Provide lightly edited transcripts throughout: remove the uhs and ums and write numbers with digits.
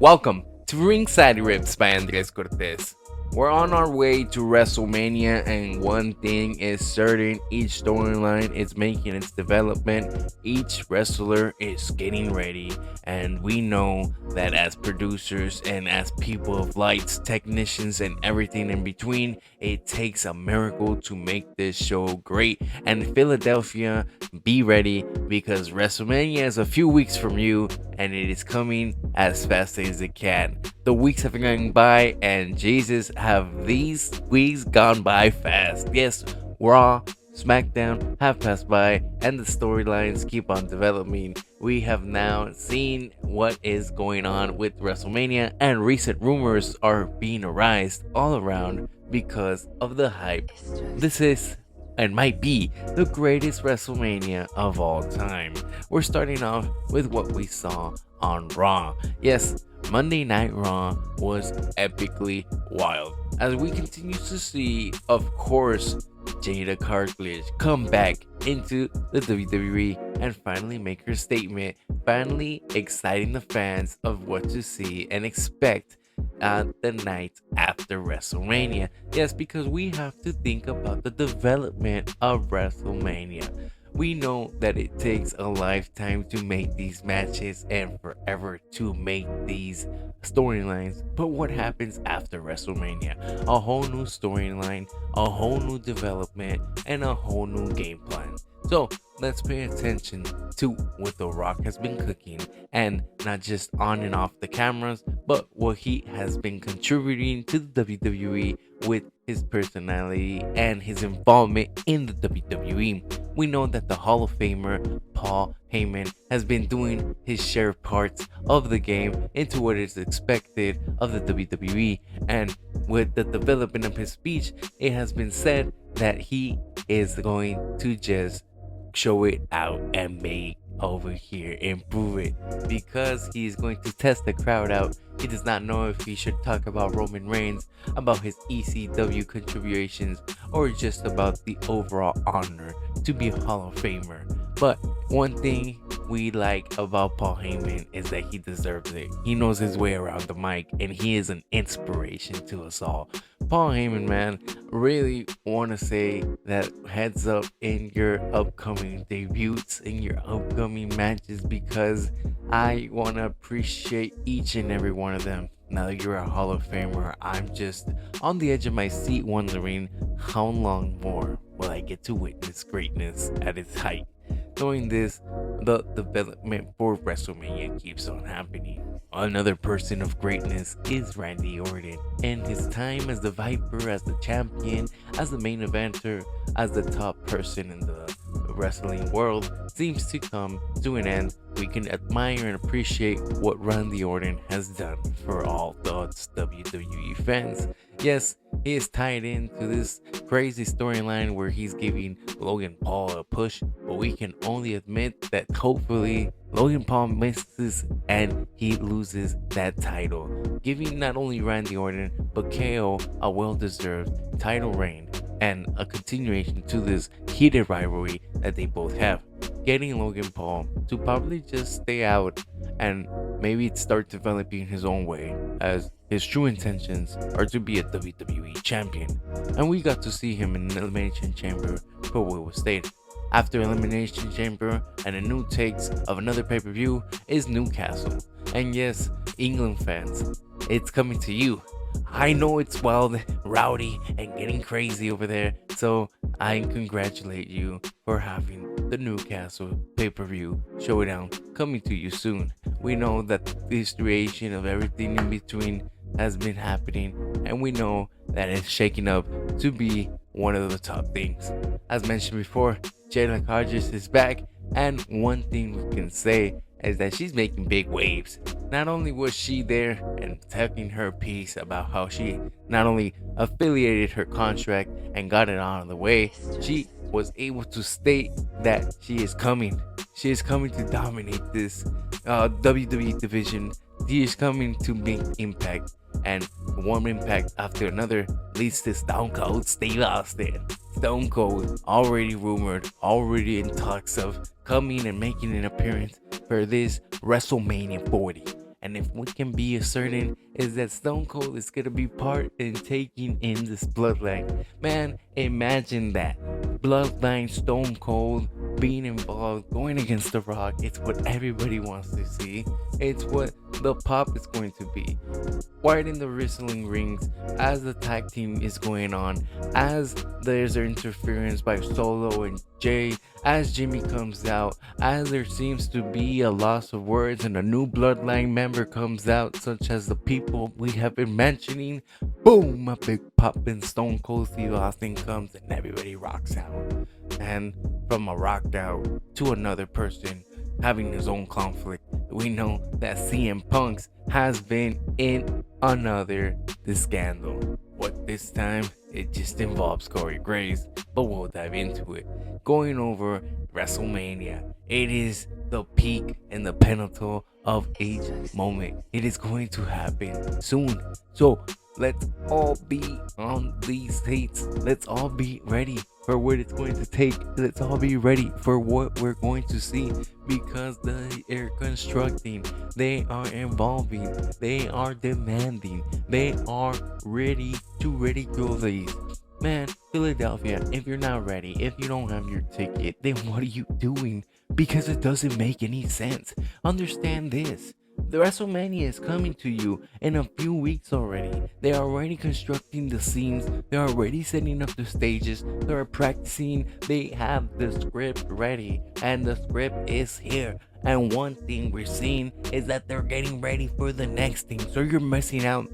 Welcome to Ringside Riffs by Andres Cortes. We're on our way to WrestleMania, and one thing is certain: each storyline is making its development, each wrestler is getting ready, and we know that as producers and as people of lights, technicians, and everything in between, it takes a miracle to make this show great. And Philadelphia, be ready because WrestleMania is a few weeks from you, and it is coming as fast as it can. The weeks have been going by, and Jesus, have these weeks gone by fast. Yes, Raw, SmackDown have passed by, and the storylines keep on developing. We have now seen what is going on with WrestleMania, and recent rumors are being arised all around because of the hype. This is and might be the greatest WrestleMania of all time. We're starting off with what we saw on Raw. Yes, Monday Night Raw was epically wild, as we continue to see, of course, Jada Cartledge come back into the WWE and finally make her statement, finally exciting the fans of what to see and expect the night after WrestleMania. Yes, because we have to think about the development of WrestleMania. We know that it takes a lifetime to make these matches and forever to make these storylines. But what happens after WrestleMania? A whole new storyline, a whole new development, and a whole new game plan. So let's pay attention to what The Rock has been cooking, and not just on and off the cameras, but what he has been contributing to the WWE with his personality and his involvement in the WWE. We know that the Hall of Famer Paul Heyman has been doing his share parts of the game into what is expected of the WWE, and with the development of his speech, it has been said that he is going to just show it out and make over here, improve it, because he is going to test the crowd out. He does not know if he should talk about Roman Reigns, about his ECW contributions, or just about the overall honor to be a Hall of Famer. But one thing we like about Paul Heyman is that he deserves it. He knows his way around the mic, and he is an inspiration to us all. Paul Heyman, man, really want to say that heads up in your upcoming debuts, in your upcoming matches, because I want to appreciate each and every one of them. Now that you're a Hall of Famer, I'm just on the edge of my seat wondering how long more will I get to witness greatness at its height. Knowing this, the development for WrestleMania keeps on happening. Another person of greatness is Randy Orton, and his time as the Viper, as the champion, as the main eventer, as the top person in the wrestling world seems to come to an end. We can admire and appreciate what Randy Orton has done for all those WWE fans. Yes, he is tied into this crazy storyline where he's giving Logan Paul a push, but we can only admit that hopefully Logan Paul misses and he loses that title, giving not only Randy Orton but KO a well-deserved title reign and a continuation to this heated rivalry that they both have, getting Logan Paul to probably just stay out and maybe start developing his own way, as his true intentions are to be a WWE champion. And we got to see him in Elimination Chamber for what was stated. After Elimination Chamber and a new takes of another pay-per-view is Newcastle. And yes, England fans, it's coming to you. I know it's wild, rowdy, and getting crazy over there, so I congratulate you for having the Newcastle pay-per-view Showdown coming to you soon. We know that the distribution of everything in between has been happening, and we know that it's shaking up to be one of the top things. As mentioned before, Jada Cartledge is back, and one thing we can say is that she's making big waves. Not only was she there and talking her piece about how she not only affiliated her contract and got it out of the way, she was able to state that she is coming. She is coming to dominate this WWE division. She is coming to make impact, and one impact after another leads to Stone Cold Steve Austin. Stone Cold already rumored, already in talks of coming and making an appearance for this WrestleMania 40. And if we can be certain is that Stone Cold is gonna be part in taking in this bloodline. Man, imagine that. Bloodline Stone Cold being involved, going against The Rock. It's what everybody wants to see. It's what the pop is going to be. Right in the wrestling rings, as the tag team is going on, as there's interference by Solo and Jay, as Jimmy comes out, as there seems to be a loss of words and a new bloodline member comes out, such as the people we have been mentioning, boom, a big pop and Stone Cold Steve Austin comes and everybody rocks out. And from a rocked out to another person having his own conflict, we know that CM Punk's has been in another scandal. What this time? It just involves Corey Graves, but we'll dive into it. Going over WrestleMania, it is the peak and the pinnacle of each moment. It is going to happen soon. So let's all be on these dates. Let's all be ready for what it's going to take. Let's all be ready for what we're going to see, because they are constructing, they are evolving, they are demanding, they are ready to ridicule these. Man, Philadelphia, if you're not ready, if you don't have your ticket, then what are you doing? Because it doesn't make any sense. Understand this. The WrestleMania is coming to you in a few weeks already. They are already constructing the scenes. They are already setting up the stages. They are practicing. They have the script ready. And the script is here. And one thing we're seeing is that they're getting ready for the next thing. So you're missing out.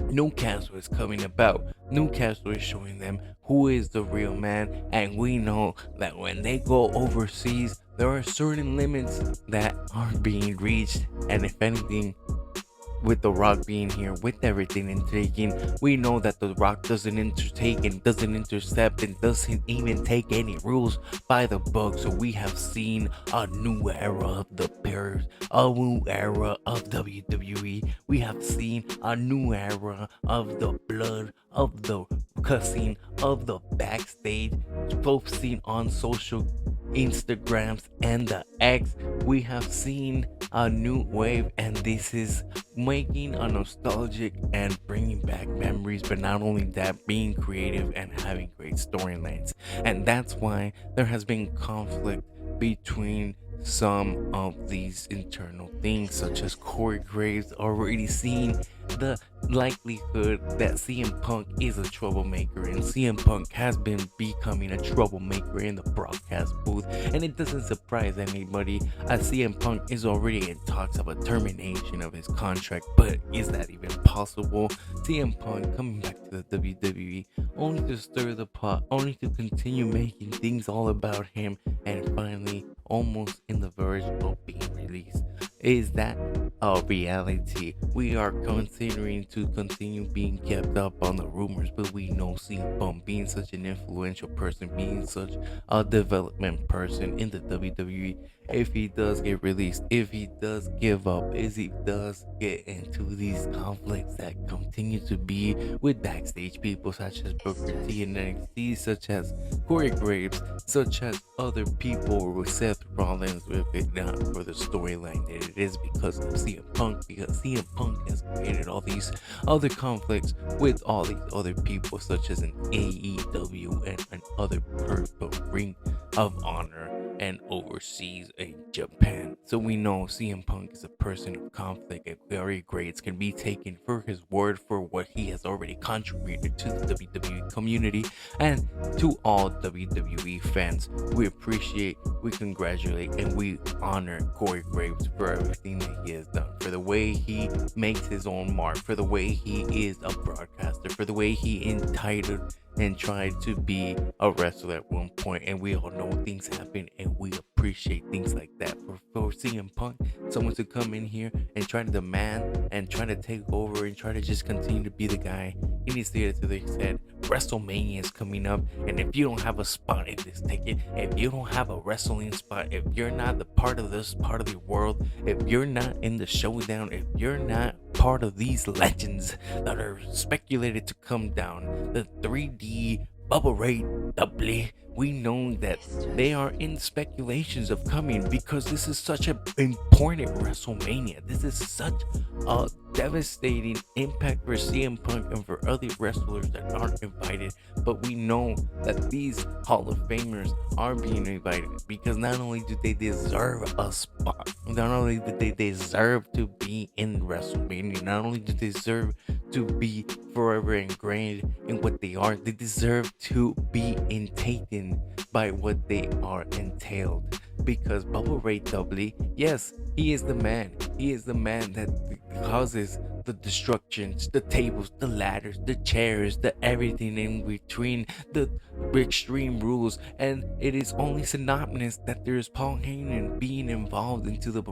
Newcastle is coming about. Newcastle is showing them who is the real man, and we know that when they go overseas, there are certain limits that are being reached, and if anything, with The Rock being here, with everything and taking, we know that The Rock doesn't intertake and doesn't intercept and doesn't even take any rules by the book. So we have seen a new era of the Bears, a new era of WWE. We have seen a new era of the blood, of the cussing, of the backstage, posting on social Instagrams and the X. We have seen a new wave, and this is making a nostalgic and bringing back memories, but not only that, being creative and having great storylines. And that's why there has been conflict between some of these internal things, such as Corey Graves already seeing the likelihood that CM Punk is a troublemaker, and CM Punk has been becoming a troublemaker in the broadcast booth, and it doesn't surprise anybody as CM Punk is already in talks of a termination of his contract. But is that even possible? CM Punk coming back to the WWE only to stir the pot, only to continue making things all about him, and finally almost in the verge of being released. Is that a reality? We are considering to continue being kept up on the rumors, but we know CM Punk being such an influential person, being such a development person in the WWE, if he does get released, if he does give up, if he does get into these conflicts that continue to be with backstage people such as Booker T and NXT, such as Corey Graves, such as other people with Seth Rollins, if it not for the storyline that it is because of CM Punk, because CM Punk has created all these other conflicts with all these other people, such as an AEW and other purple Ring of Honor and overseas in Japan. So we know CM Punk is a person of conflict, and Corey Graves can be taken for his word for what he has already contributed to the WWE community and to all WWE fans. We appreciate, we congratulate, and we honor Corey Graves for everything that he has done, for the way he makes his own mark, for the way he is a broadcaster, for the way he entitled and tried to be a wrestler at one point, and we all know things happen, and we appreciate things like that. For CM Punk, someone to come in here and try to demand and try to take over and try to just continue to be the guy, he needs to get it to the head. WrestleMania is coming up, and if you don't have a spot in this ticket, if you don't have a wrestling spot, if you're not the part of this part of the world, if you're not in the Showdown, if you're not part of these legends that are speculated to come down, the 3D Bubble Ray, doubly. We know that they are in speculations of coming because this is such an important WrestleMania. This is such a devastating impact for CM Punk and for other wrestlers that aren't invited. But we know that these Hall of Famers are being invited because not only do they deserve a spot, not only do they deserve to be in WrestleMania, not only do they deserve to be forever ingrained in what they are, they deserve to be entailed by what they are entailed. Because Bubble Ray Dudley, yes, he is the man. He is the man that causes the destructions, the tables, the ladders, the chairs, the everything in between, the extreme rules. And it is only synonymous that there is Paul Heyman being involved into the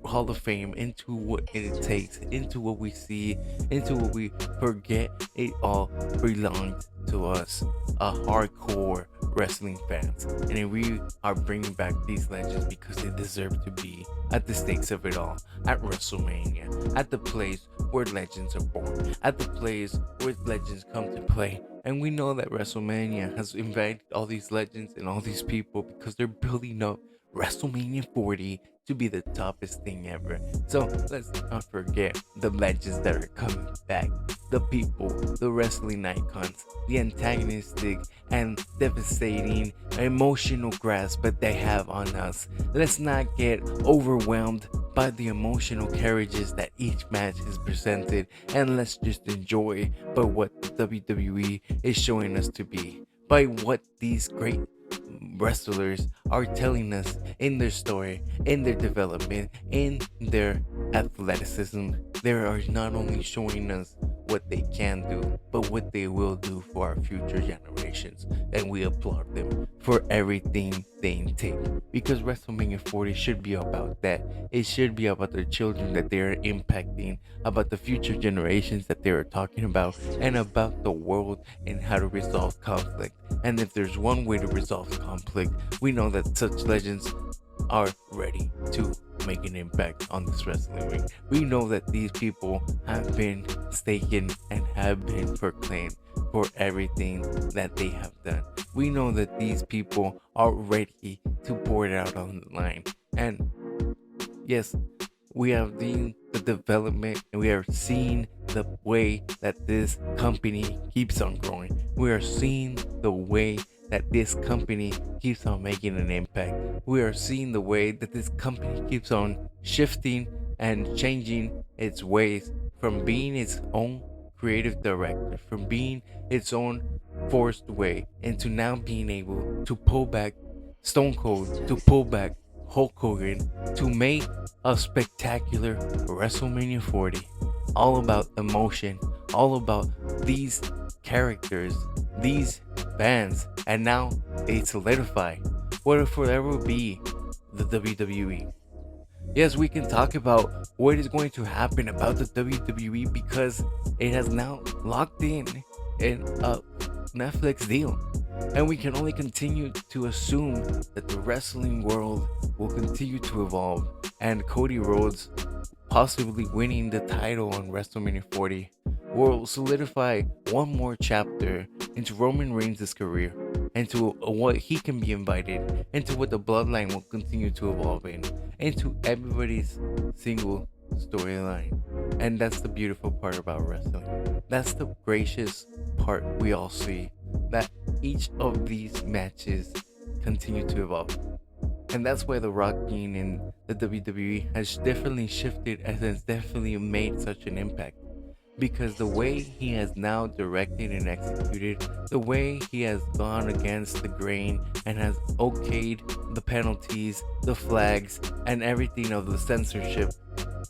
Hall of Fame, into what it takes, into what we see, into what we forget. It all belongs to us, a hardcore wrestling fans, and we are bringing back these legends because they deserve to be at the stakes of it all, at WrestleMania, at the place where legends are born, at the place where legends come to play. And we know that WrestleMania has invited all these legends and all these people because they're building up WrestleMania 40 to be the toppest thing ever. So let's not forget the legends that are coming back, the people, the wrestling icons, the antagonistic and devastating emotional grasp that they have on us. Let's not get overwhelmed by the emotional carriages that each match is presented, and let's just enjoy by what the WWE is showing us to be, by what these great wrestlers are telling us in their story, in their development, in their athleticism. They are not only showing us what they can do, but what they will do for our future generations. And we applaud them for everything they take. Because WrestleMania 40 should be about that. It should be about the children that they are impacting, about the future generations that they are talking about, and about the world and how to resolve conflict. And if there's one way to resolve conflict, we know that such legends are ready to make an impact on this wrestling ring. We know that these people have been staken and have been proclaimed for everything that they have done. We know that these people are ready to pour it out on the line. And yes, we have seen the development and we are seeing the way that this company keeps on growing. We are seeing the way that this company keeps on making an impact. We are seeing the way that this company keeps on shifting and changing its ways from being its own creative director, from being its own forced way, into now being able to pull back Stone Cold, to pull back Hulk Hogan, to make a spectacular WrestleMania 40 all about emotion, all about these characters, these fans, and now they solidify what it forever be the WWE. Yes, we can talk about what is going to happen about the WWE because it has now locked in a Netflix deal. And we can only continue to assume that the wrestling world will continue to evolve, and Cody Rhodes possibly winning the title on WrestleMania 40 will solidify one more chapter into Roman Reigns' career, into what he can be invited, into what the bloodline will continue to evolve in, into everybody's single storyline. And that's the beautiful part about wrestling. That's the gracious part we all see, that each of these matches continue to evolve. And that's why The Rock being in the WWE has definitely shifted and has definitely made such an impact. Because the way he has now directed and executed, the way he has gone against the grain and has okayed the penalties, the flags, and everything of the censorship,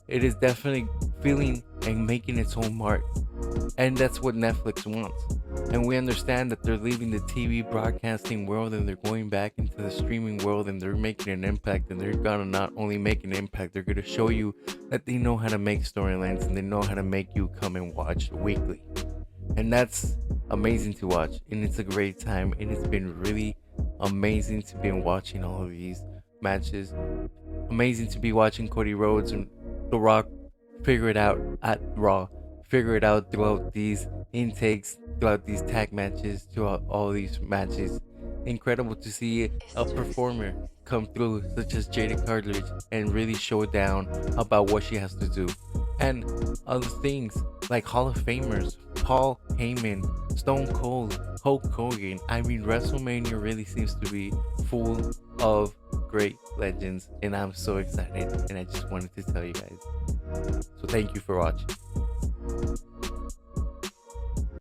it is definitely feeling and making its own mark. And that's what Netflix wants. And we understand that they're leaving the TV broadcasting world and they're going back into the streaming world, and they're making an impact, and they're gonna not only make an impact, they're gonna show you that they know how to make storylines and they know how to make you come and watch weekly. And that's amazing to watch, and it's a great time, and it's been really amazing to be watching all of these matches. Amazing to be watching Cody Rhodes and The Rock figure it out at Raw, figure it out throughout these intakes, throughout these tag matches, throughout all these matches. Incredible to see a performer come through, such as Jada Cartledge, and really show down about what she has to do. And other things like Hall of Famers, Paul Heyman, Stone Cold, Hulk Hogan. I mean, WrestleMania really seems to be full of great legends, and I'm so excited. And I just wanted to tell you guys. So, thank you for watching.